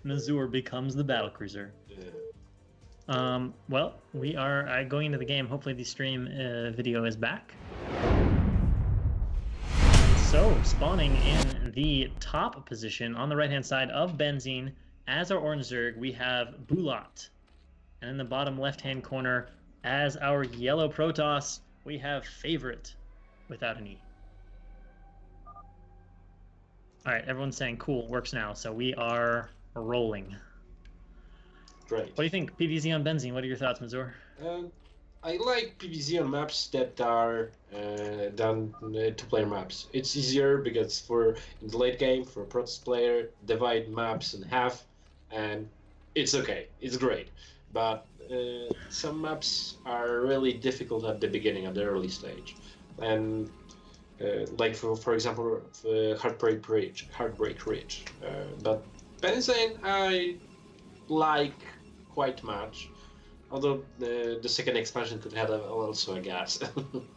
Mazur becomes the battlecruiser. Well, we are going into the game. Hopefully the stream video is back. So, spawning in the top position on the right-hand side of Benzene, as our orange Zerg, we have Bylat. And in the bottom left-hand corner, as our yellow Protoss, we have Favorit without an E. All right, everyone's saying cool, works now. So we are rolling. Great. What do you think, PvZ on Benzene? What are your thoughts, Mazur? I like PvZ on maps that are done two-player maps. It's easier because in the late game, for a Protoss player, divide maps in half, and it's okay. It's great. But some maps are really difficult at the beginning, at the early stage. And like for example, Heartbreak Ridge. But Benzene, I like quite much. Although the second expansion could have also a gas.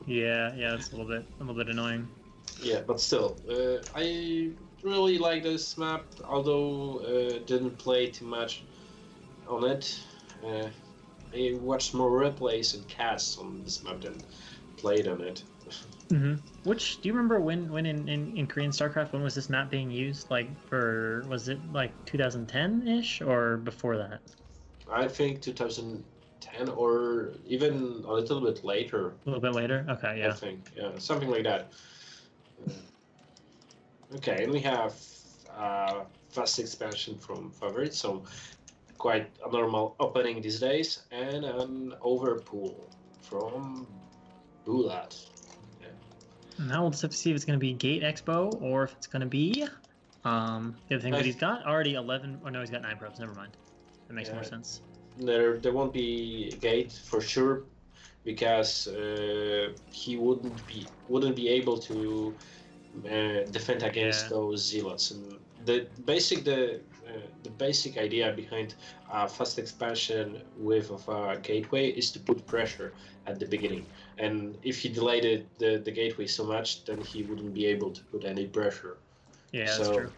Yeah, it's a little bit annoying. Yeah, but still, I really like this map. Although didn't play too much on it. I watched more replays and casts on this map than played on it. Which do you remember when in Korean StarCraft, when was this map being used? Like was it like 2010-ish or before that? I think 2010 or even a little bit later. A little bit later? Okay, yeah. I think, yeah, something like that. Okay, and we have fast expansion from Favorit, so quite a normal opening these days, and an overpool from Bylat. Now we'll just have to see if it's going to be Gate Expo or if it's going to be the other thing that he's got already 11. Oh no, he's got 9 probes. Never mind. That makes more sense. There won't be Gate for sure because he wouldn't be able to defend against those zealots. And the basic idea behind a fast expansion with a gateway is to put pressure at the beginning. And if he delayed the gateway so much, then he wouldn't be able to put any pressure. Yeah, that's true.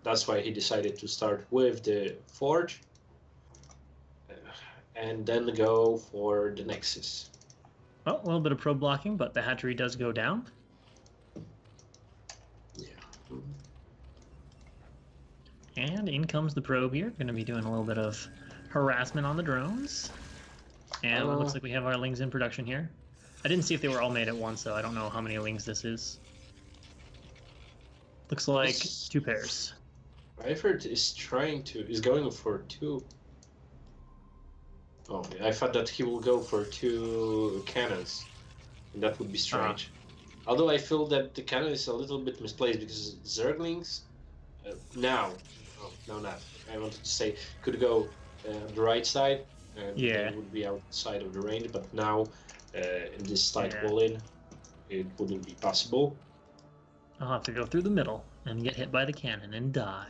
That's why he decided to start with the Forge and then go for the Nexus. Well, a little bit of probe blocking, but the hatchery does go down. And in comes the probe here. Going to be doing a little bit of harassment on the drones. And it looks like we have our lings in production here. I didn't see if they were all made at once, though. I don't know how many lings this is. Looks like 2 pairs. Favorit is going for 2. Oh, I thought that he will go for 2 cannons. And that would be strange. Although I feel that the cannon is a little bit misplaced because Zerglings now, not. I wanted to say could go the right side and they would be outside of the range, but now in this slight wall-in, it wouldn't be possible. I'll have to go through the middle and get hit by the cannon and die.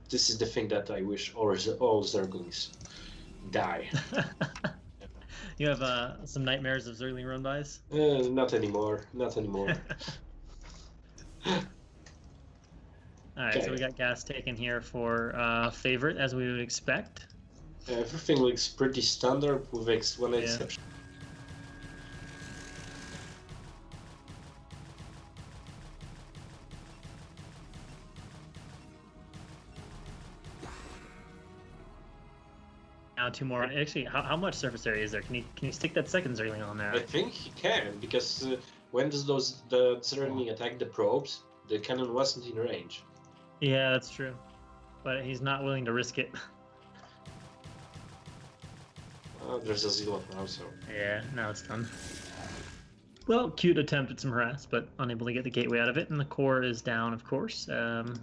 This is the thing that I wish all Zerglings die. You have some nightmares of Zergling run-bys? Not anymore. Not anymore. Alright, so we got gas taken here for Favorit, as we would expect. Everything looks pretty standard with one exception. Now 2 more. Actually, how much surface area is there? Can you stick that second Zergling on there? I think he can, because when the Zergling attacked the probes, the cannon wasn't in range. Yeah, that's true. But he's not willing to risk it. There's a zealot now, so... Yeah, now it's done. Well, cute attempt at some harass, but unable to get the gateway out of it, and the core is down, of course. Let's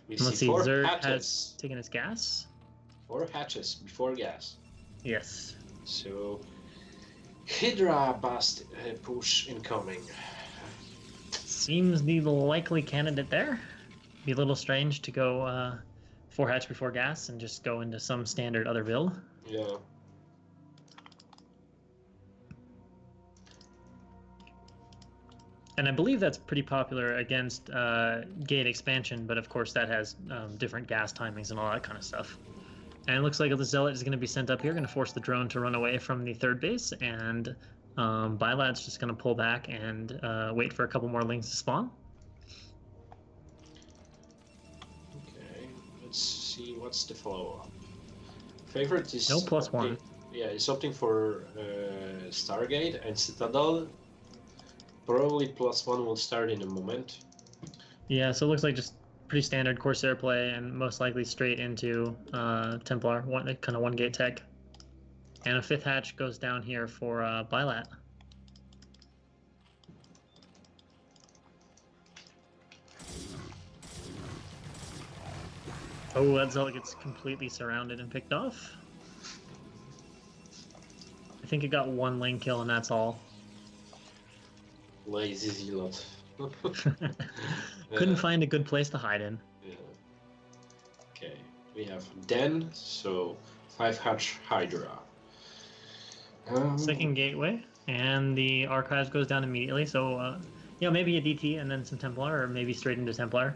see, Zerg has taken his gas. 4 hatches before gas. Yes. So, Hydra bust push incoming. Seems the likely candidate there. Be a little strange to go 4 hatch before gas and just go into some standard other build. Yeah. And I believe that's pretty popular against gate expansion, but of course that has different gas timings and all that kind of stuff. And it looks like the Zealot is going to be sent up here, going to force the drone to run away from the third base, and Bylat's just going to pull back and wait for a couple more lings to spawn. Okay, let's see what's the follow-up. Favorit is No +1. Yeah, it's opting for Stargate and Citadel. Probably +1 will start in a moment. Yeah, so it looks like just pretty standard Corsair play, and most likely straight into Templar, kind of one gate tech. And a fifth hatch goes down here for Bylat. Oh, that Zealot gets completely surrounded and picked off. I think it got one lane kill, and that's all. Lazy Zealot. Couldn't find a good place to hide in. Yeah. Okay, we have Den, so 5 hatch Hydra. Second gateway, and the archives goes down immediately. So, maybe a DT and then some Templar, or maybe straight into Templar.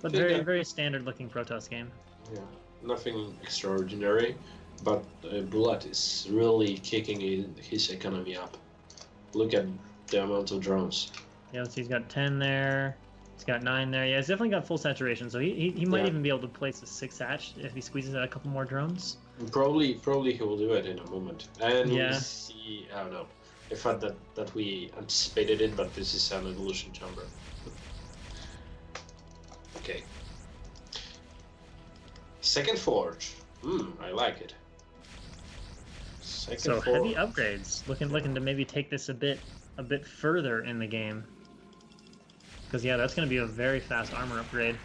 But very standard looking Protoss game. Yeah, nothing extraordinary, but Bylat is really kicking his economy up. Look at the amount of drones. Yeah, so he's got 10 there. He's got 9 there. Yeah, he's definitely got full saturation. So he might even be able to place a 6 hatch if he squeezes out a couple more drones. Probably he will do it in a moment. And yeah. We see, I don't know. I thought that we anticipated it, but this is an evolution chamber. Okay. Second forge. I like it. So heavy upgrades. Looking to maybe take this a bit further in the game. Because yeah, that's going to be a very fast armor upgrade.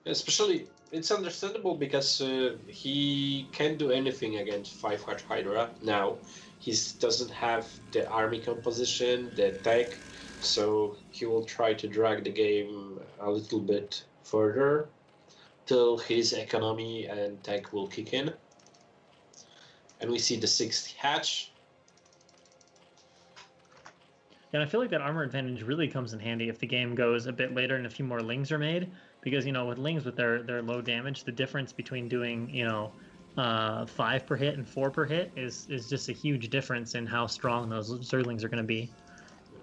Especially, it's understandable because he can't do anything against 5 hatch Hydra now. He doesn't have the army composition, the tech, so he will try to drag the game a little bit further till his economy and tech will kick in. And we see the 6th hatch. And I feel like that armor advantage really comes in handy if the game goes a bit later and a few more lings are made. Because, with lings with their low damage, the difference between doing, 5 per hit and 4 per hit is just a huge difference in how strong those Zerglings are going to be.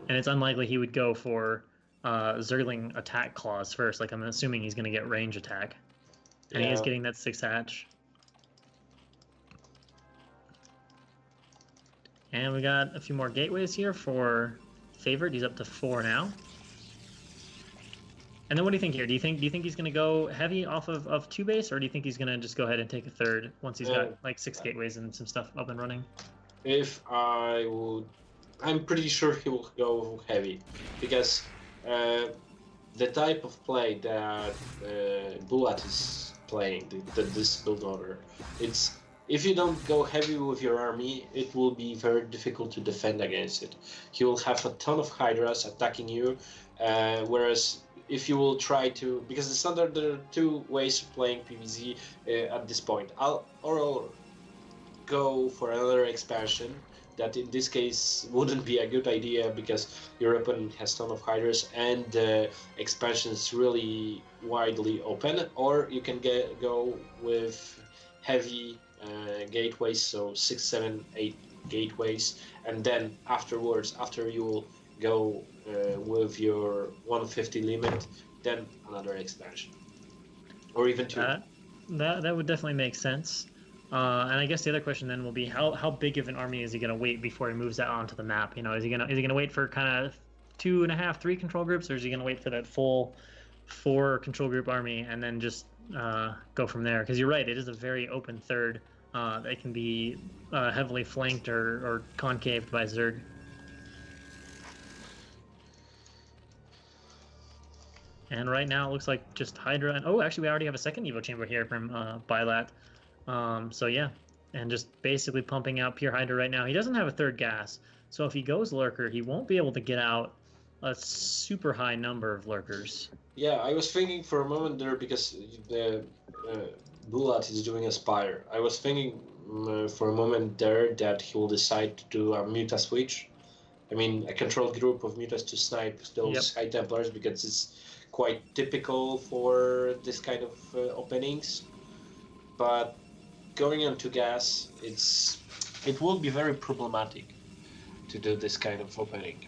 And it's unlikely he would go for Zergling attack clause first. Like, I'm assuming he's going to get range attack. And he is getting that 6 hatch. And we got a few more gateways here for Favorit. He's up to 4 now. And then what do you think here? Do you think he's going to go heavy off of 2 base, or do you think he's going to just go ahead and take a third once he's got like 6 gateways and some stuff up and running? If I would, I'm pretty sure he will go heavy because the type of play that Bylat is playing, this build order, it's if you don't go heavy with your army, it will be very difficult to defend against it. He will have a ton of Hydras attacking you, whereas if you will try to, because the standard, there are 2 ways of playing PvZ at this point. I'll go for another expansion that in this case wouldn't be a good idea because your opponent has ton of Hydras and the expansion is really widely open, or you can go with heavy gateways, so 6, 7, 8 gateways, and then afterwards, after you will go with your 150 limit, then another expansion, or even 2. That would definitely make sense. And I guess the other question then will be how big of an army is he going to wait before he moves that onto the map? Is he gonna wait for kind of 2.5, 3 control groups, or is he going to wait for that full 4 control group army and then just go from there? Because you're right, it is a very open third that can be heavily flanked or concaved by Zerg. And right now it looks like just Hydra. And actually, we already have a second Evo chamber here from Bylat. So yeah, and just basically pumping out pure Hydra right now. He doesn't have a third gas, so if he goes Lurker, he won't be able to get out a super high number of Lurkers. Yeah, I was thinking for a moment there because the Bylat is doing a Spire. I was thinking for a moment there that he will decide to do a Muta switch I mean, a controlled group of mutas to snipe those High Templars because it's quite typical for this kind of openings. But going into gas, it will be very problematic to do this kind of opening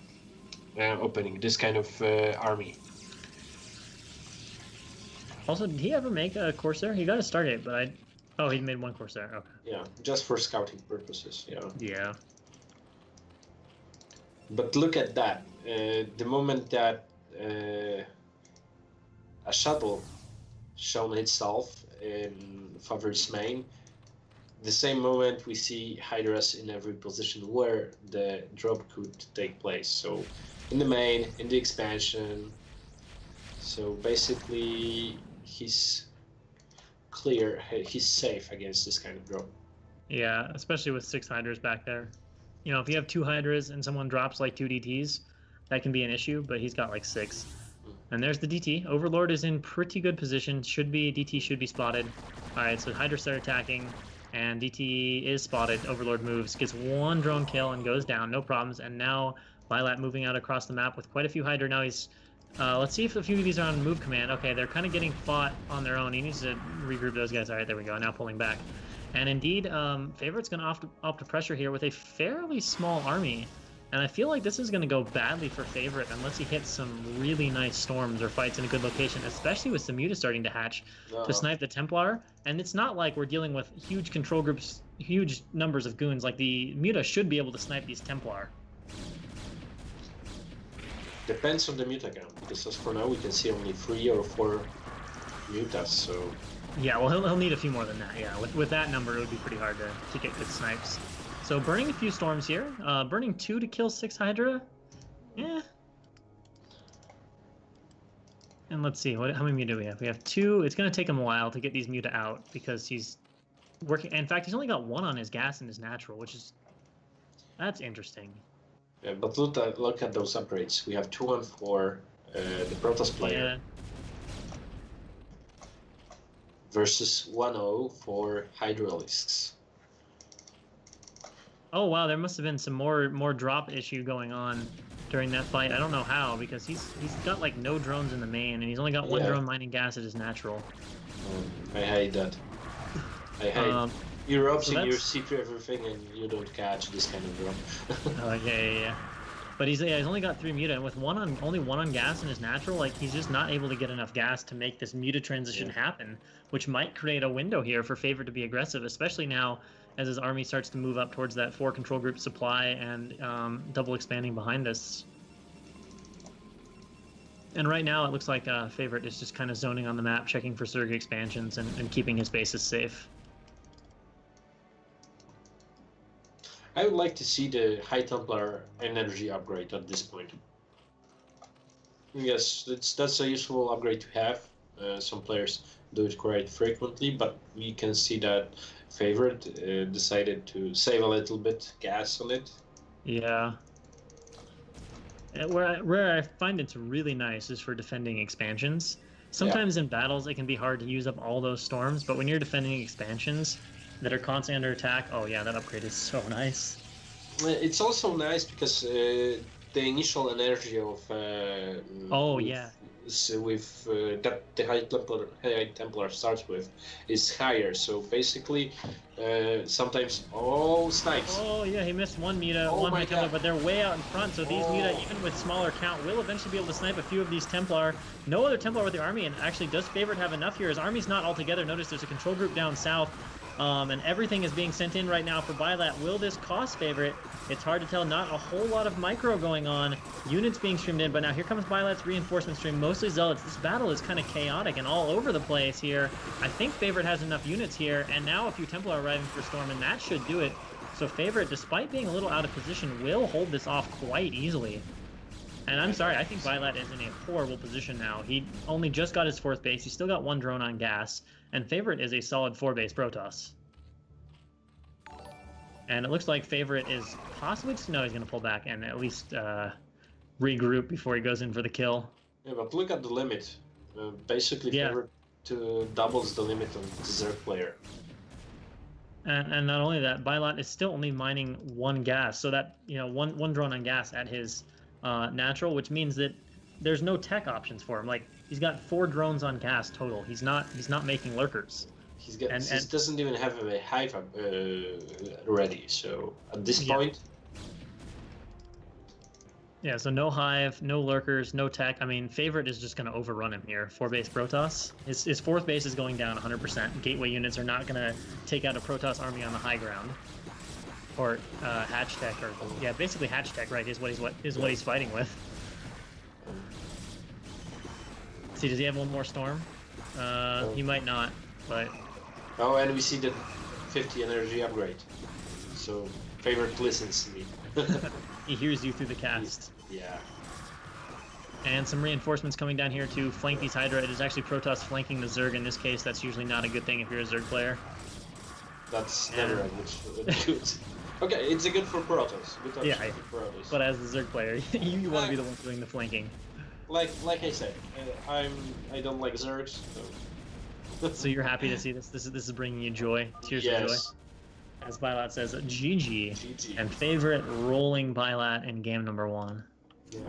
this kind of army. Also, did he ever make a Corsair? He got a Stargate, but oh, he made one Corsair. Okay. Yeah, just for scouting purposes. Yeah. Yeah. But look at that. The moment that a shuttle shown itself in Favorit's main, the same moment we see Hydras in every position where the drop could take place. So in the main, in the expansion. So basically he's clear, he's safe against this kind of drop. Yeah, especially with 6 Hydras back there. You know, if you have 2 Hydras and someone drops like 2 DTs, that can be an issue, but he's got like 6. And there's the DT. Overlord is in pretty good position. DT should be spotted. Alright, so Hydras start attacking, and DT is spotted. Overlord moves, gets 1 drone kill and goes down, no problems. And now Bylat moving out across the map with quite a few Hydra. Now he's let's see if a few of these are on move command. Okay, they're kind of getting fought on their own. He needs to regroup those guys. All right, there we go. Now pulling back. And indeed, Favorit's going to opt to pressure here with a fairly small army. And I feel like this is going to go badly for Favorit unless he hits some really nice storms or fights in a good location, especially with some mutas starting to hatch to snipe the Templar. And it's not like we're dealing with huge control groups, huge numbers of goons. Like, the muta should be able to snipe these Templar. Depends on the muta count, because as for now we can see only 3 or 4 mutas, so... Yeah, well, he'll need a few more than that, yeah. With that number, it would be pretty hard to get good snipes. So burning a few storms here. Burning 2 to kill 6 Hydra. Yeah. And let's see, how many muta do we have? We have 2. It's going to take him a while to get these muta out, because he's working... In fact, he's only got 1 on his gas and his natural, which is... That's interesting. Yeah, but look at those upgrades. We have 2-1 for the Protoss player versus 1-0 for Hydralisks. Oh wow, there must have been some more drop issue going on during that fight. I don't know how, because he's got like no drones in the main, and he's only got 1 drone mining gas at his natural. I hate that. I hate. You're opting your secret everything and you don't catch this kind of drop. Oh yeah. But he's only got 3 muta, and with only one on gas in his natural, like he's just not able to get enough gas to make this muta transition happen, which might create a window here for Favorit to be aggressive, especially now as his army starts to move up towards that 4 control group supply and double expanding behind us. And right now it looks like Favorit is just kind of zoning on the map, checking for Surge expansions and keeping his bases safe. I would like to see the High Templar energy upgrade at this point. Yes, that's a useful upgrade to have. Some players do it quite frequently, but we can see that Favorit decided to save a little bit gas on it. Yeah. Where I find it's really nice is for defending expansions. Sometimes in battles it can be hard to use up all those storms, but when you're defending expansions that are constantly under attack, oh yeah, that upgrade is so nice. It's also nice because the initial energy of that the High Templar starts with is higher. So basically, sometimes snipes. Oh yeah, he missed 1 muta, 1 High Templar, but they're way out in front. So these muta, even with smaller count, will eventually be able to snipe a few of these Templar. No other Templar with the army, and actually, does Favorit have enough here? His army's not all together. Notice there's a control group down south. And everything is being sent in right now for Bylat. Will this cost Favorit? It's hard to tell. Not a whole lot of micro going on. Units being streamed in, but now here comes Bylat's reinforcement stream. Mostly Zealots. This battle is kind of chaotic and all over the place here. I think Favorit has enough units here, and now a few Templar are arriving for Storm, and that should do it. So Favorit, despite being a little out of position, will hold this off quite easily. And I'm sorry, I think Bylat is in a horrible position now. He only just got his 4th base. He's still got 1 drone on gas. And Favorit is a solid 4-base Protoss. And it looks like Favorit is possibly just... No, he's going to pull back and at least regroup before he goes in for the kill. Yeah, but look at the limit. Basically, Favorit doubles the limit on the Zerg player. And not only that, Bylat is still only mining one gas, so that one drone on gas at his natural, which means that there's no tech options for him. Like he's got 4 drones on gas total. He's not making lurkers. He And doesn't even have a hive up, ready. So at this yeah. point, Yeah, so no hive, no lurkers, no tech. I mean, Favorit is just going to overrun him here. 4-base Protoss. His fourth base is going down 100%. Gateway units are not going to take out a Protoss army on the high ground. Or hatch tech, or yeah, basically hatch tech, right? Is what he's fighting with. See, does he have one more storm? He might not, but oh, and we see the 50 energy upgrade. So Favorite listens to me. he hears you through the cast. Yeah. And some reinforcements coming down here to flank these Hydra. It is actually Protoss flanking the Zerg in this case. That's usually not a good thing if you're a Zerg player. That's never a good. Okay, it's a good for Protoss. Good option Yeah, for Protoss. but as the Zerg player, you want to be the one doing the flanking. Like I said, I don't like Zergs. So you're happy to see this. This is bringing you joy, tears of joy. As Bylat says, GG. GG. And Favorit rolling Bylat in game number 1. Yeah.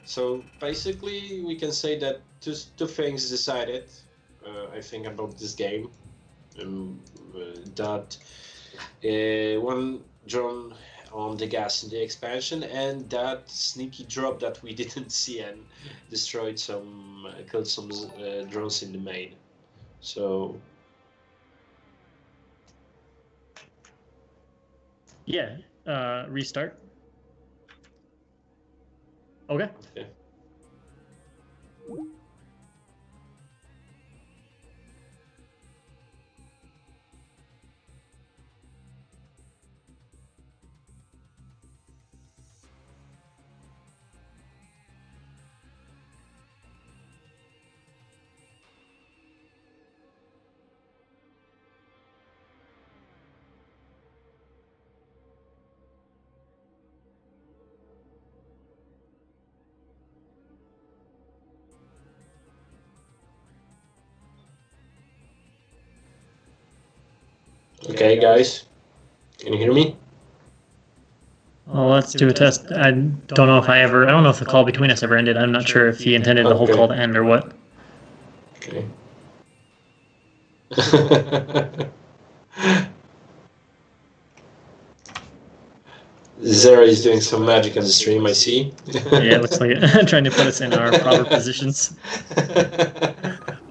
So basically, we can say that two things decided, I think, about this game. That one drone on the gas in the expansion, and that sneaky drop that we didn't see and destroyed killed some drones in the main. So yeah, restart. Okay. Okay, guys, can you hear me? Well, let's do a test. I don't know if the call between us ever ended. I'm not sure if he intended the whole call to end or what. Okay. Zero is doing some magic on the stream, I see. Yeah, it looks like it. Trying to put us in our proper positions.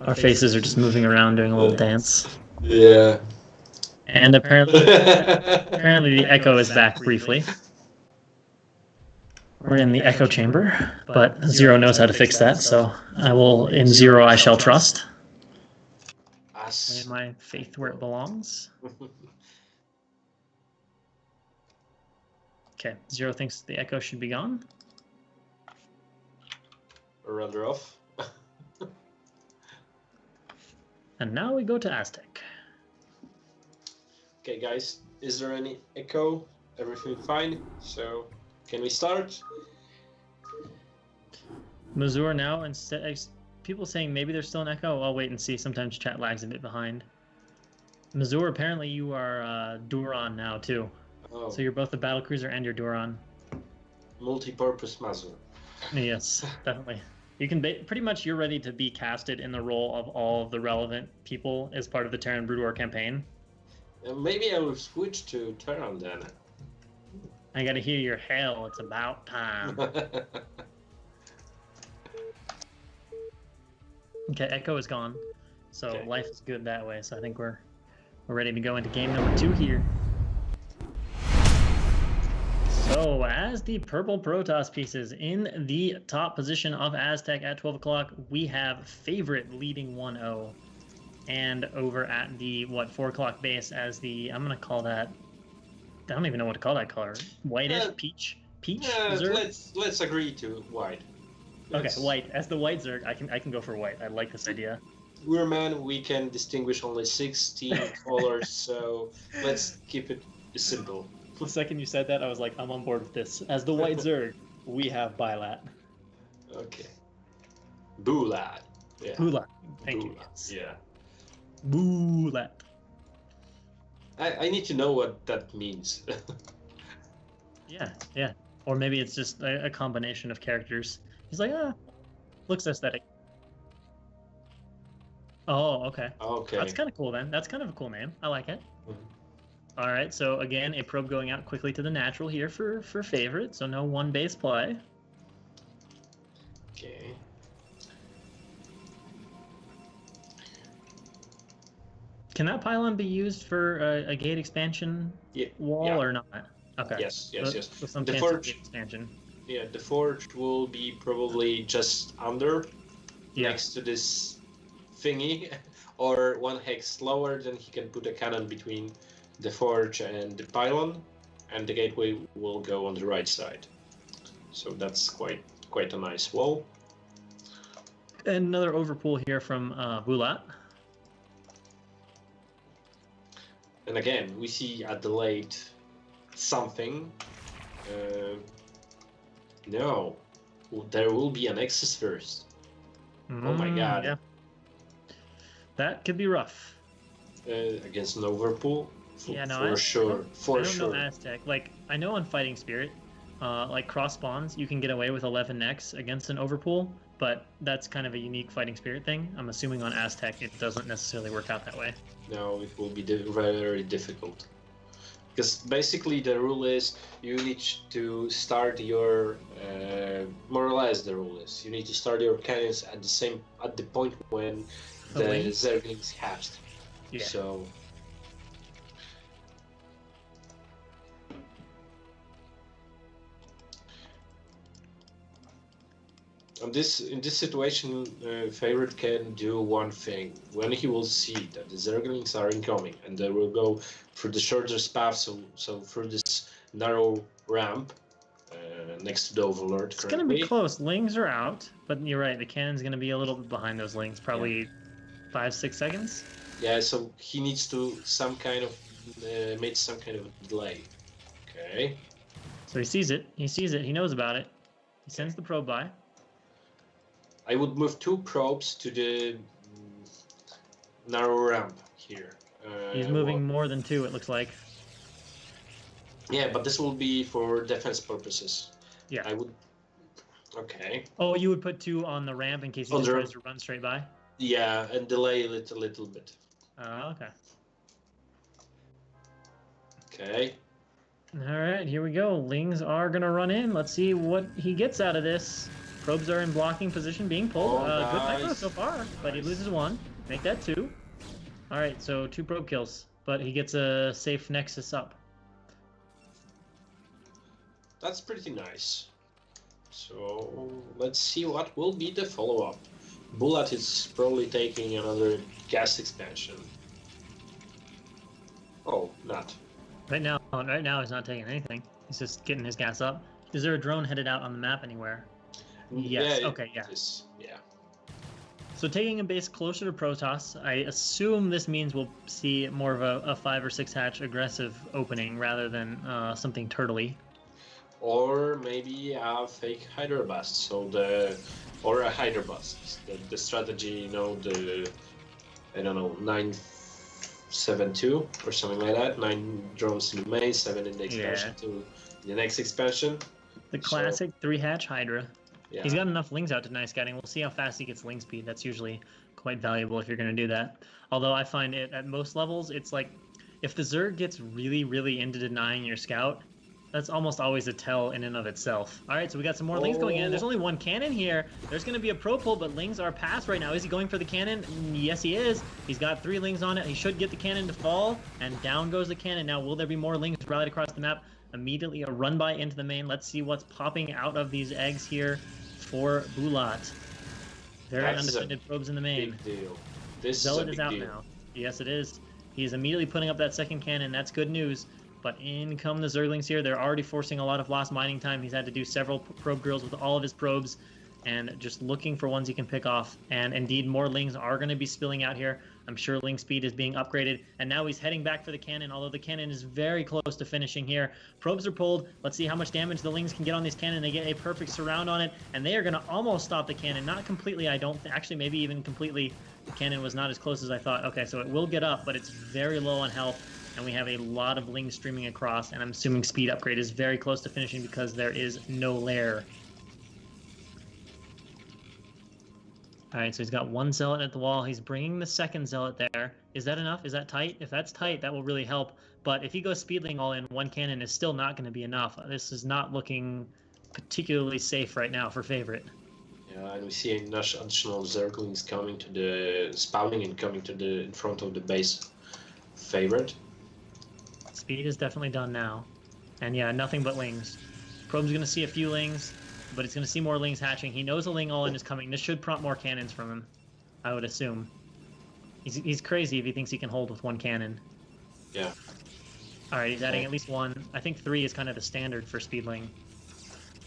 Our faces are just moving around doing a little dance. Yeah. And apparently the echo is back briefly. We're in the echo chamber, but Zero knows how to fix that, so in Zero I shall trust. Lay my faith where it belongs. Okay, Zero thinks the echo should be gone. Or rather off. And now we go to Aztec. Okay, guys, is there any echo? Everything fine? So, can we start? Mazur now, instead, people saying maybe there's still an echo. I'll wait and see. Sometimes chat lags a bit behind. Mazur, apparently you are Duran now too. Oh. So you're both the battlecruiser and your Duran. Multi-purpose Mazur. Yes, definitely. You can pretty much you're ready to be casted in the role of all of the relevant people as part of the Terran Brood War campaign. Maybe I will switch to Terran then. I gotta hear your hail. It's about time. Okay, echo is gone, so okay. Life is good that way. So I think we're ready to go into game number 2 here. So as the purple Protoss pieces in the top position of Aztec at 12 o'clock, we have Favorit leading 1-0. And over at the 4 o'clock base as the I'm gonna call that, I don't even know what to call that color. Whitish, peach. Let's agree to white. Okay, white. As the white Zerg, I can go for white. I like this idea. We're man, we can distinguish only 16 colors, so let's keep it simple. The second you said that, I was like, I'm on board with this. As the white Zerg, we have Bylat. Okay. Bylat. Yeah. Bylat. Thank you. Yes. Yeah. Bylat. I need to know what that means. Yeah, yeah. Or maybe it's just a combination of characters. He's like, ah, looks aesthetic. Oh, okay. That's Okay. kind of cool then. That's kind of a cool name. I like it. Mhm. All right, so again, a probe going out quickly to the natural here for favorite. So no one base play. Okay. Can that pylon be used for a gate expansion Yeah. wall Yeah. or not? Okay. Yes. Yes. Yes. So some The chance of gate forge. expansion. Yeah. The forge will be probably just under, Yeah. next to this thingy, or one hex lower. Then he can put a cannon between the forge and the pylon, and the gateway will go on the right side. So that's quite a nice wall. And another overpull here from Bylat. And again, we see a delayed something. No, there will be an Nexus first. Oh my god. Yeah. That could be rough. Against an overpull? Yeah, no, for sure. For I don't sure. know Aztec. Like, I know on Fighting Spirit, like cross spawns, you can get away with 11 necks against an overpull, but that's kind of a unique Fighting Spirit thing. I'm assuming on Aztec it doesn't necessarily work out that way. No, it will be very difficult. Because basically the rule is you need to start your more or less the rule is you need to start your cannons at the point when the Zerglings hatched. Yeah. So in this situation, Favorite can do one thing. When he will see that the Zerglings are incoming and they will go through the shortest path, so through this narrow ramp next to the Overlord. It's going to be close. Lings are out, but you're right. The cannon's going to be a little bit behind those lings, probably 5-6 seconds. Yeah, so he needs to make some kind of delay. Okay. So he sees it. He sees it. He knows about it. He sends the probe by. I would move 2 probes to the narrow ramp here. He's moving more than 2, it looks like. Yeah, but this will be for defense purposes. Yeah. I would. Okay. Oh, you would put 2 on the ramp in case he just tries to run straight by? Yeah, and delay it a little bit. Okay. Okay. All right, here we go. Lings are going to run in. Let's see what he gets out of this. Probes are in blocking position, being pulled. Nice. Good micro so far, but he loses 1. Make that 2. All right, so 2 probe kills, but he gets a safe Nexus up. That's pretty nice. So let's see what will be the follow-up. Bylat is probably taking another gas expansion. Oh, not. Right now he's not taking anything. He's just getting his gas up. Is there a drone headed out on the map anywhere? Yes. Yeah, okay. Yeah. Yeah. So taking a base closer to Protoss, I assume this means we'll see more of a 5 or 6 hatch aggressive opening rather than something turtley. Or maybe a fake Hydra Bust, or a Hydra Bust. The strategy, I don't know, 9-7-2 or something like that. 9 drones in the main, 7 in the expansion to the next expansion. The classic 3 hatch Hydra. Yeah. He's got enough lings out to nice scouting. We'll see how fast he gets ling speed. That's usually quite valuable if you're going to do that. Although I find it at most levels, it's like if the Zerg gets really into denying your scout, that's almost always a tell in and of itself. All right, so we got some more lings going in. There's only 1 cannon here. There's going to be a pro pull, but lings are passed right now. Is he going for the cannon? Yes, he is. He's got 3 lings on it. He should get the cannon to fall, and down goes the cannon. Now, will there be more lings rallied across the map? Immediately a run by into the main. Let's see what's popping out of these eggs here for Bylat. Very undefended probes in the main. Big deal. This Zealot is is out now. Yes, it is. He is immediately putting up that second cannon. That's good news. But in come the Zerglings here. They're already forcing a lot of lost mining time. He's had to do several probe drills with all of his probes and just looking for ones he can pick off. And indeed, more lings are going to be spilling out here. I'm sure ling speed is being upgraded. And now he's heading back for the cannon, although the cannon is very close to finishing here. Probes are pulled. Let's see how much damage the lings can get on this cannon. They get a perfect surround on it, and they are going to almost stop the cannon. Not completely, I don't think. Actually, maybe even completely. The cannon was not as close as I thought. Okay, so it will get up, but it's very low on health. and we have a lot of Ling streaming across, and I'm assuming speed upgrade is very close to finishing because there is no lair. All right, so he's got one zealot at the wall. He's bringing the second zealot there. Is that enough? Is that tight? If that's tight, that will really help. But if he goes speedling all in, one cannon is still not going to be enough. This is not looking particularly safe right now for Favorit. Yeah, and we see additional Zerglings coming to the spawning and coming to the in front of the base Favorit. Speed is definitely done now. And yeah, nothing but Lings. Probe's going to see a few Lings, but he's going to see more Lings hatching. He knows a Ling all-in is coming. This should prompt more cannons from him, I would assume. He's crazy if he thinks he can hold with one cannon. Yeah. All right, he's adding at least one. I think 3 is kind of the standard for Speedling.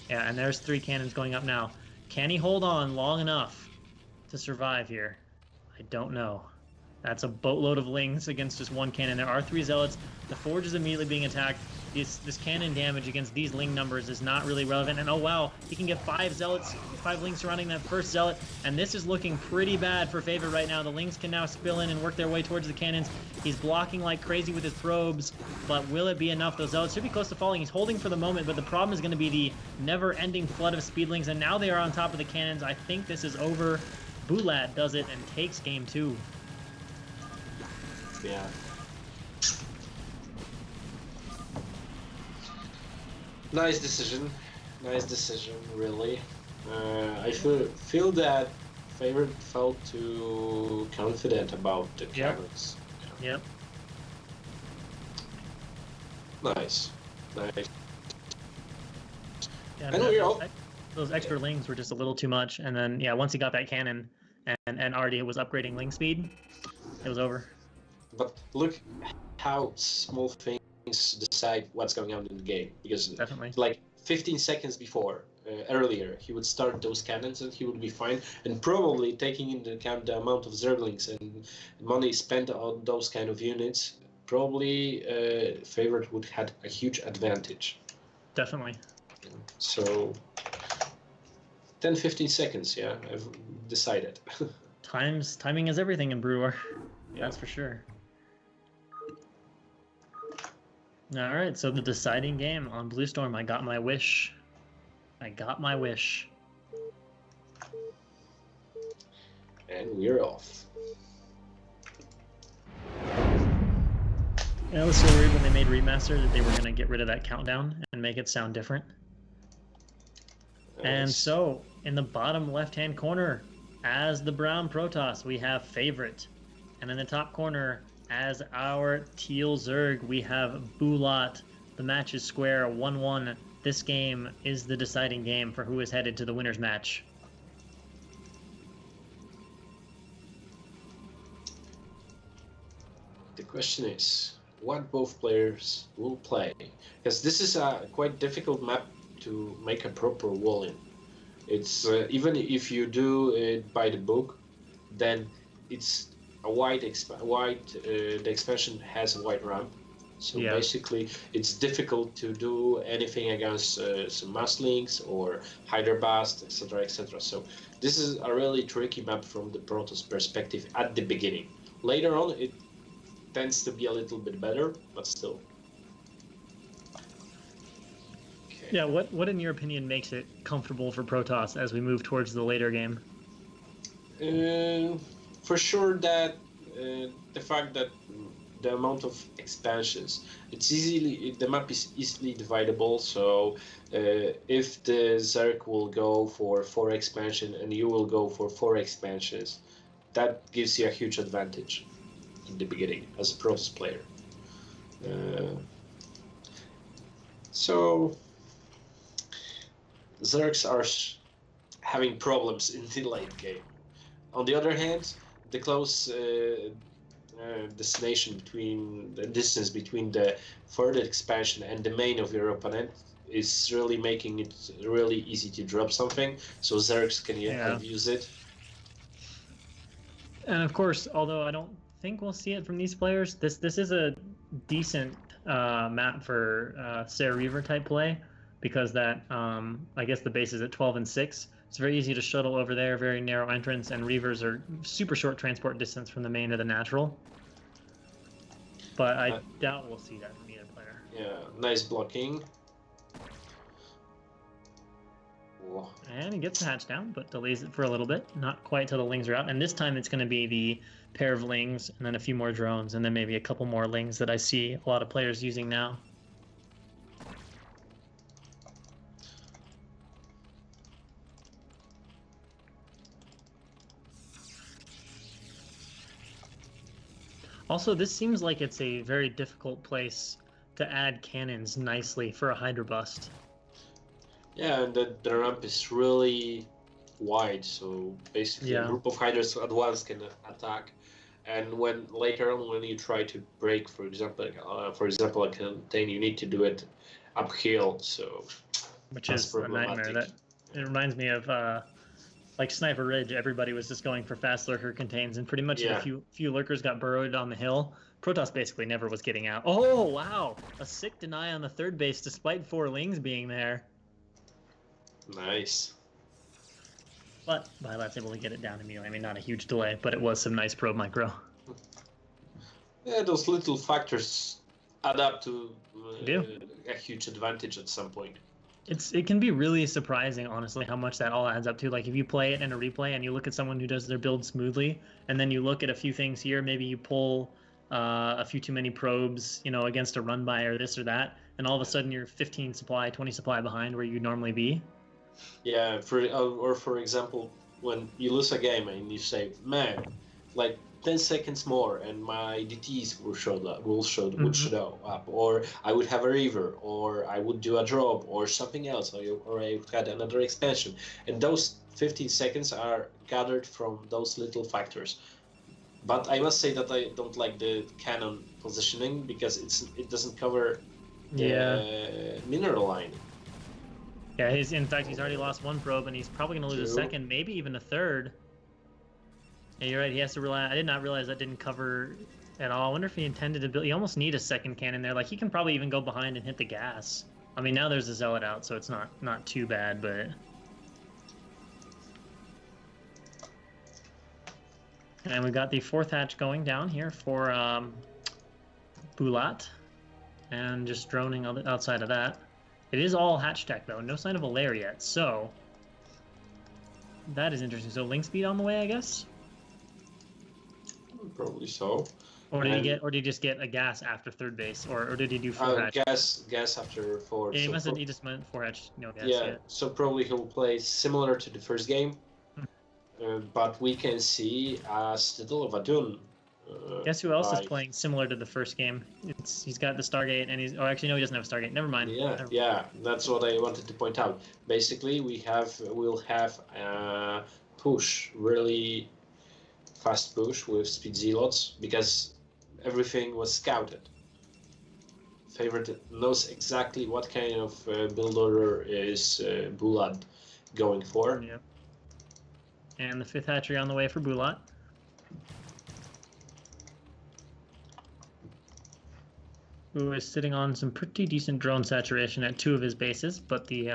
Yeah, and there's 3 cannons going up now. Can he hold on long enough to survive here? I don't know. That's a boatload of Lings against just one cannon. There are 3 Zealots. The Forge is immediately being attacked. This cannon damage against these Ling numbers is not really relevant. And oh wow, he can get 5 Zealots, 5 Lings surrounding that first Zealot. And this is looking pretty bad for Favorit right now. The Lings can now spill in and work their way towards the cannons. He's blocking like crazy with his probes, but will it be enough? Those Zealots should be close to falling. He's holding for the moment, but the problem is going to be the never-ending flood of Speedlings. And now they are on top of the cannons. I think this is over. Bylat does it and takes game 2. Yeah. Nice decision, really. I feel that Favorit felt too confident about the cannons. Yep. Nice. Yeah, I know those extra Lings were just a little too much, and then yeah, once he got that cannon and already was upgrading Ling speed, it was over. But look how small things decide what's going on in the game. Because Definitely. like 15 seconds before, earlier, he would start those cannons and he would be fine. And probably taking into account the amount of Zerglings and money spent on those kind of units, probably Favorit would have a huge advantage. Definitely. So 10-15 seconds, yeah, I've decided. Timing is everything in Brewer. Yeah. That's for sure. All right, so the deciding game on Blue Storm. I got my wish. And we're off. Yeah, it was so weird when they made Remaster that they were going to get rid of that countdown and make it sound different. And so, in the bottom left-hand corner, as the brown Protoss, we have Favorit. And in the top corner, as our teal Zerg, we have Bylat. The match is square, 1-1. This game is the deciding game for who is headed to the winner's match. The question is, what both players will play? Because this is a quite difficult map to make a proper wall in. It's even if you do it by the book, then it's a the expansion has a wide ramp, so Yeah. basically it's difficult to do anything against some Musklings or Hyderbast, etc. So this is a really tricky map from the Protoss perspective at the beginning. Later on it tends to be a little bit better, but still. Okay. Yeah, what in your opinion makes it comfortable for Protoss as we move towards the later game? For sure that the fact that the amount of expansions, the map is easily dividable. So if the Zerg will go for 4 expansion and you will go for 4 expansions, that gives you a huge advantage in the beginning as a Protoss player. So Zergs are having problems in the late game. On the other hand, the close distance between the further expansion and the main of your opponent is really making it really easy to drop something. So Zergs can use it. And of course, although I don't think we'll see it from these players, this is a decent map for Sarah Reaver type play, because that I guess the base is at 12 and 6. It's very easy to shuttle over there, very narrow entrance, and Reavers are super short transport distance from the main to the natural. but I doubt we'll see that from either player. Yeah, nice blocking. Whoa. And he gets the hatch down, but delays it for a little bit. Not quite till the lings are out. And this time it's going to be the pair of lings and then a few more drones and then maybe a couple more lings that I see a lot of players using now. Also, this seems like it's a very difficult place to add cannons nicely for a Hydra bust. Yeah, and the ramp is really wide, so basically a group of Hydras at once can attack. And when later on, when you try to break, for example, a contain, you need to do it uphill. So which is a nightmare. That it reminds me of like Sniper Ridge. Everybody was just going for fast lurker contains, and pretty much if a few lurkers got burrowed on the hill, Protoss basically never was getting out. Oh wow, a sick deny on the third base despite 4 lings being there. Nice. But Bylat's able to get it down immediately. I mean, not a huge delay, but it was some nice probe micro. Yeah, those little factors add up to a huge advantage at some point. It can be really surprising, honestly, how much that all adds up to. Like, if you play it in a replay and you look at someone who does their build smoothly, and then you look at a few things here, maybe you pull a few too many probes, you know, against a run by or this or that, and all of a sudden you're 15 supply, 20 supply behind where you'd normally be. Yeah, for example, when you lose a game and you say, man, like 10 seconds more and my DTs would show up, or I would have a river, or I would do a drop, or something else, or I would had another expansion. And those 15 seconds are gathered from those little factors. But I must say that I don't like the cannon positioning because it doesn't cover the mineral line. Yeah, in fact, he's already lost 1 probe, and he's probably going to lose a second, maybe even a third. Yeah, you're right. He has to rely. I did not realize that didn't cover at all. I wonder if he intended to build. You almost need a second cannon there. Like, he can probably even go behind and hit the gas. I mean, now there's a Zealot out, so it's not too bad, but... And we got the 4th hatch going down here for Bylat. And just droning outside of that. It is all hatch tech, though. No sign of a lair yet, so... That is interesting. So link speed on the way, I guess? Probably so. Or did he just get a gas after third base? Or did he do 4 hatch? Gas after 4. Yeah, he just went 4 hatch, no gas yet. So probably he'll play similar to the first game. But we can see a Stiddle of Adun. Guess who else is playing similar to the first game? He's got the Stargate, and he doesn't have a Stargate. Never mind. Yeah, that's what I wanted to point out. Basically, we'll have a push, really fast push with speed zealots because everything was scouted. Favorit knows exactly what kind of build order is Bylat going for. Yep. And the 5th hatchery on the way for Bylat. Who is sitting on some pretty decent drone saturation at 2 of his bases, but the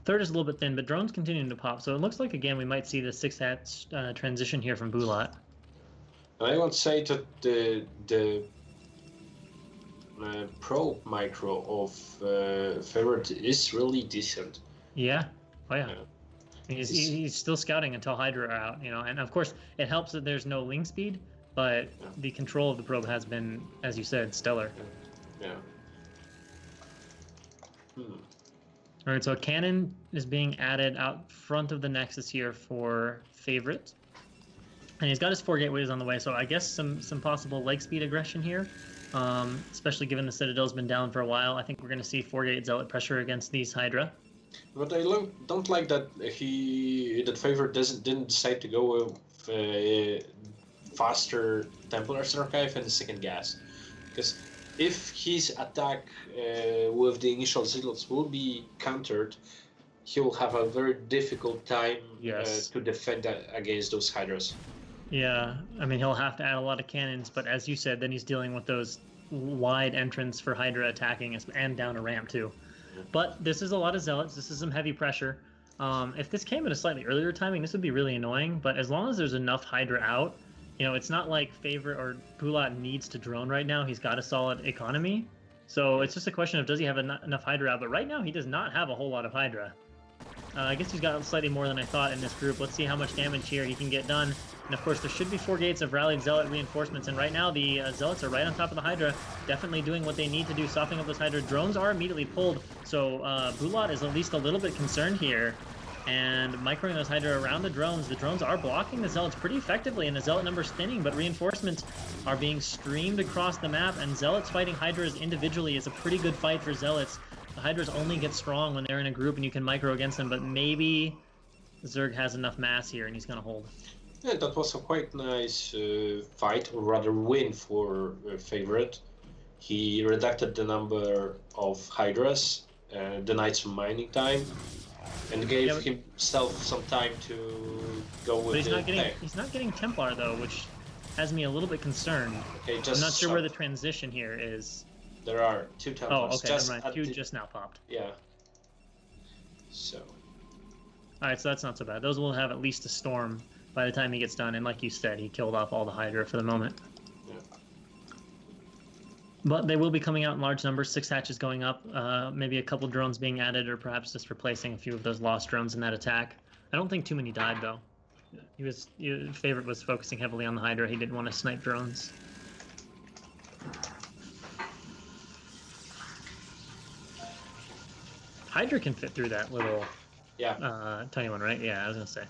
3rd is a little bit thin, but drones continuing to pop. So it looks like, again, we might see the 6th hatch transition here from Bylat. And I would say that the probe micro of Favorit is really decent. Yeah. Oh, yeah. He's still scouting until Hydra are out, you know, and of course it helps that there's no link speed, but the control of the probe has been, as you said, stellar. Yeah. All right, so a cannon is being added out front of the Nexus here for Favorit. And he's got his 4 gateways on the way, so I guess some possible leg speed aggression here, especially given the Citadel's been down for a while. I think we're going to see 4-gate Zealot pressure against these Hydra. But I don't like that Favorit didn't decide to go with faster Templar's Archive and the 2nd gas, because if his attack with the initial zealots will be countered, he will have a very difficult time to defend against those Hydras. Yeah, I mean, he'll have to add a lot of cannons, but as you said, then he's dealing with those wide entrance for Hydra attacking and down a ramp too. But this is a lot of Zealots. This is some heavy pressure. If this came at a slightly earlier timing, this would be really annoying. But as long as there's enough Hydra out, you know, it's not like Favorit or Bylat needs to drone right now. He's got a solid economy. So it's just a question of does he have enough Hydra out? But right now he does not have a whole lot of Hydra. I guess he's got slightly more than I thought in this group. Let's see how much damage here he can get done. And of course, there should be 4 gates of rallied Zealot reinforcements. And right now, the Zealots are right on top of the Hydra, definitely doing what they need to do, softening up those Hydra. Drones are immediately pulled, so Bylat is at least a little bit concerned here. And microing those Hydra around the drones. The drones are blocking the Zealots pretty effectively, and the Zealot number's thinning, but reinforcements are being streamed across the map, and Zealots fighting Hydras individually is a pretty good fight for Zealots. The Hydras only get strong when they're in a group and you can micro against them, but maybe Zerg has enough mass here and he's going to hold. Yeah, that was a quite nice fight, or rather win for Favorit. He reducted the number of Hydras, denied some mining time, and gave himself some time to go with he's not getting Templar though, which has me a little bit concerned. Okay, I'm not sure where the transition here is. There are 2 Templars. Oh, okay, never mind. 2 just now popped. Yeah. So. Alright, so that's not so bad. Those will have at least a storm by the time he gets done, and like you said, he killed off all the Hydra for the moment. Yeah. But they will be coming out in large numbers, 6 hatches going up, maybe a couple drones being added, or perhaps just replacing a few of those lost drones in that attack. I don't think too many died, though. Favorit was focusing heavily on the Hydra. He didn't want to snipe drones. Hydra can fit through that little tiny one, right? Yeah, I was gonna say.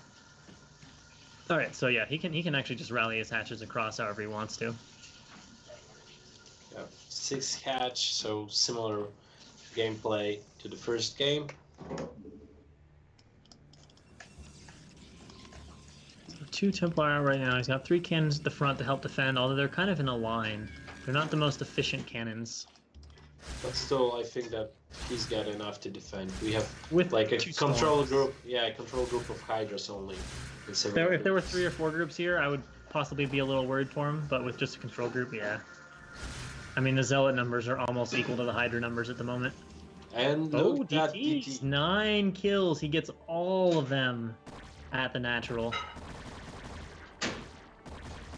All right, so yeah, he can actually just rally his hatches across however he wants to. Yeah, 6 hatch, so similar gameplay to the first game. So 2 Templar out right now. He's got 3 cannons at the front to help defend, although they're kind of in a line. They're not the most efficient cannons. But still, I think that he's got enough to defend. We have with like a control group, a control group of Hydras only. If there were 3 or 4 groups here, I would possibly be a little worried for him, but with just a control group, yeah. I mean, the Zealot numbers are almost equal to the Hydra numbers at the moment. And DT's 9 kills. He gets all of them at the natural.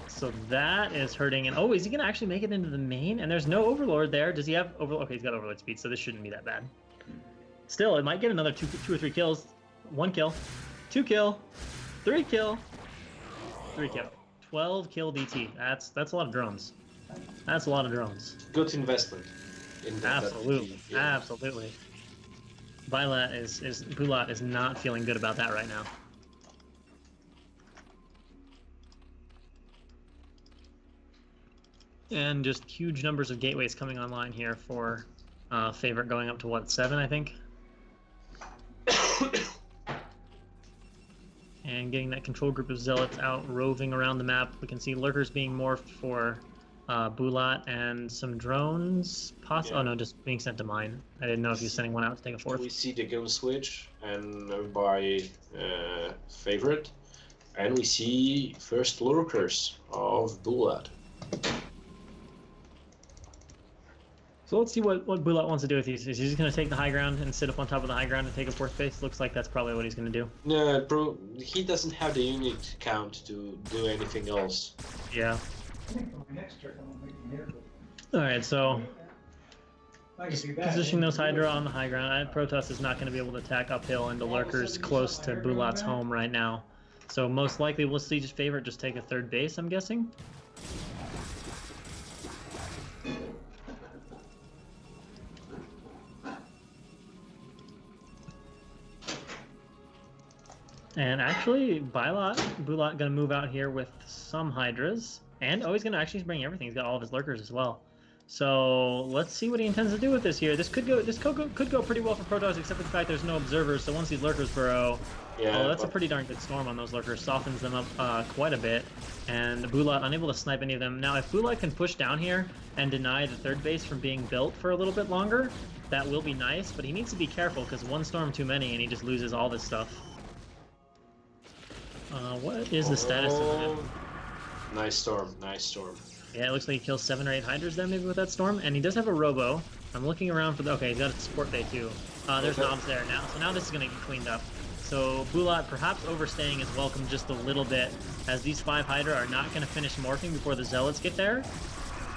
So that is hurting. And oh, is he going to actually make it into the main? And there's no Overlord there. Does he have Overlord? Okay, he's got Overlord speed, so this shouldn't be that bad. Still, it might get another 2 or 3 kills. 1 kill, 2 kill, 3 kill, 3 kill. 12 kill DT. That's a lot of drones. That's a lot of drones. Good investment. Absolutely, absolutely. Bylat Bylat is not feeling good about that right now. And just huge numbers of gateways coming online here for Favorit, going up to what, 7, I think? And getting that control group of Zealots out roving around the map. We can see lurkers being morphed for Bylat and some drones. Oh no, just being sent to mine. I didn't know if he was sending one out to take a 4th. We see the gun switch and by Favorit, and we see first lurkers of Bylat. So let's see what Bylat wants to do with these. Is he just going to take the high ground and sit up on top of the high ground and take a 4th base? Looks like that's probably what he's going to do. No, bro, he doesn't have the unit count to do anything else. Yeah. Alright, so positioning those Hydra on the high ground. Protoss is not going to be able to attack uphill into lurkers close to Bylat's home right now. So most likely we'll see just Favorit just take a 3rd base, I'm guessing. And actually, Bylat going to move out here with some Hydras. And, oh, he's going to actually bring everything. He's got all of his lurkers as well. So, let's see what he intends to do with this here. This could go pretty well for Protoss, except for the fact there's no observers. So once these lurkers burrow, that's a pretty darn good storm on those lurkers. Softens them up quite a bit. And Bylat unable to snipe any of them. Now, if Bylat can push down here and deny the 3rd base from being built for a little bit longer, that will be nice. But he needs to be careful, because 1 storm too many, and he just loses all this stuff. What is the status of him? Nice storm, nice storm. Yeah, it looks like he kills 7 or 8 Hydras then maybe with that storm, and he does have a Robo. I'm looking around for the... Okay, he's got a support bay too. There's knobs there now, so now this is going to get cleaned up. So Bylat perhaps overstaying is welcome just a little bit, as these 5 Hydra are not going to finish morphing before the Zealots get there.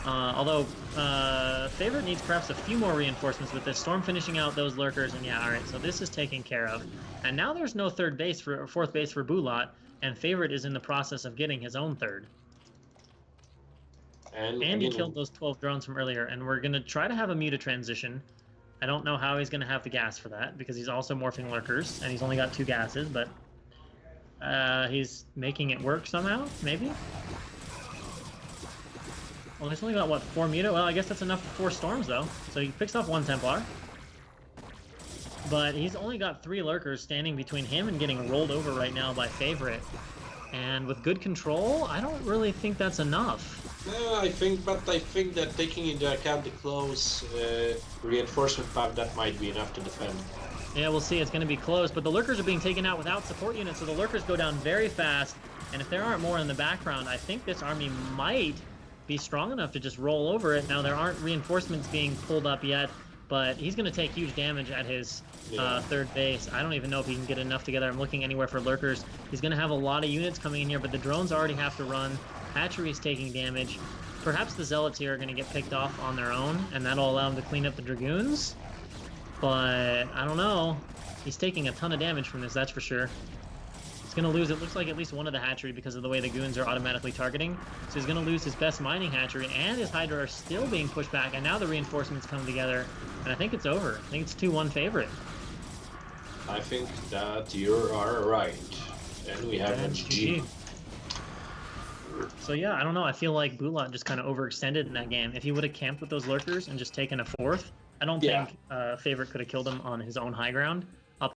Although Favorit needs perhaps a few more reinforcements with this Storm finishing out those lurkers, and yeah, all right, so this is taken care of. And now there's no fourth base for Bylat, and Favorit is in the process of getting his own 3rd. And he killed those 12 drones from earlier, and we're going to try to have a Muta transition. I don't know how he's going to have the gas for that, because he's also morphing lurkers, and he's only got 2 gases, but he's making it work somehow, maybe? Well, he's only got, what, 4 Muta? Well, I guess that's enough for 4 Storms, though. So he picks off 1 Templar. But he's only got 3 Lurkers standing between him and getting rolled over right now by Favorit. And with good control, I don't really think that's enough. Yeah, I think that taking into account the close reinforcement path, that might be enough to defend. Yeah, we'll see. It's going to be close, but the Lurkers are being taken out without support units, so the Lurkers go down very fast. And if there aren't more in the background, I think this army might be strong enough to just roll over it. Now, there aren't reinforcements being pulled up yet, but he's going to take huge damage at his 3rd base. I don't even know if he can get enough together. I'm looking anywhere for lurkers. He's going to have a lot of units coming in here, but the drones already have to run. Hatchery's taking damage. Perhaps the Zealots here are going to get picked off on their own, and that'll allow him to clean up the Dragoons. But I don't know. He's taking a ton of damage from this, that's for sure. He's going to lose, it looks like, at least one of the hatchery because of the way the goons are automatically targeting. So he's going to lose his best mining hatchery, and his Hydra are still being pushed back, and now the reinforcements come together, and I think it's over. I think it's 2-1 Favorit. I think that you are right. And we have GG. So yeah, I don't know. I feel like Bylat just kind of overextended in that game. If he would have camped with those lurkers and just taken a 4th, I don't think Favorit could have killed him on his own high ground.